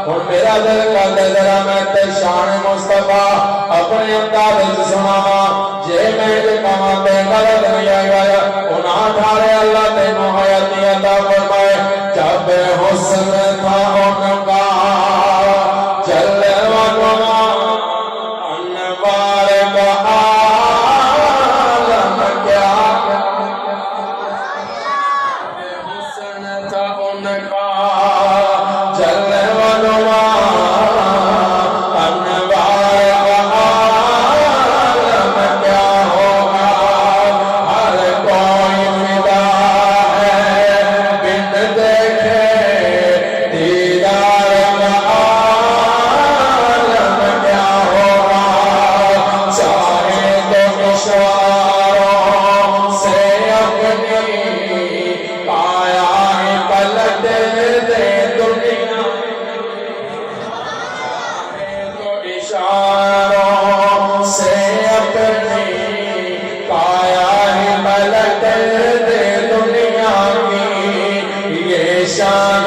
اور میرا دل کرتا ذرا میں تے شان مصطفیٰ اپنے انداز سناوا جے میں تے کما تے غلط نہیں آیا انہاں ٹھارے اللہ تینوں حیاتی عطا فرمائے جب حسن تھا ان کا جلوہ نما انوار کا عالم کیا حسن تھا ان کا جلوہ نما انوار کا عالم کیا ہوگا ہر کوئی فدا ہے بن دیکھے دیدار کا عالم کیا ہوگا چاہے تو اشاروں سے اپنی پایا ہی پلٹ دے دنیا تو اشاروں سے اپنی پایا ہی پلٹ دے دنیا کی یہ شان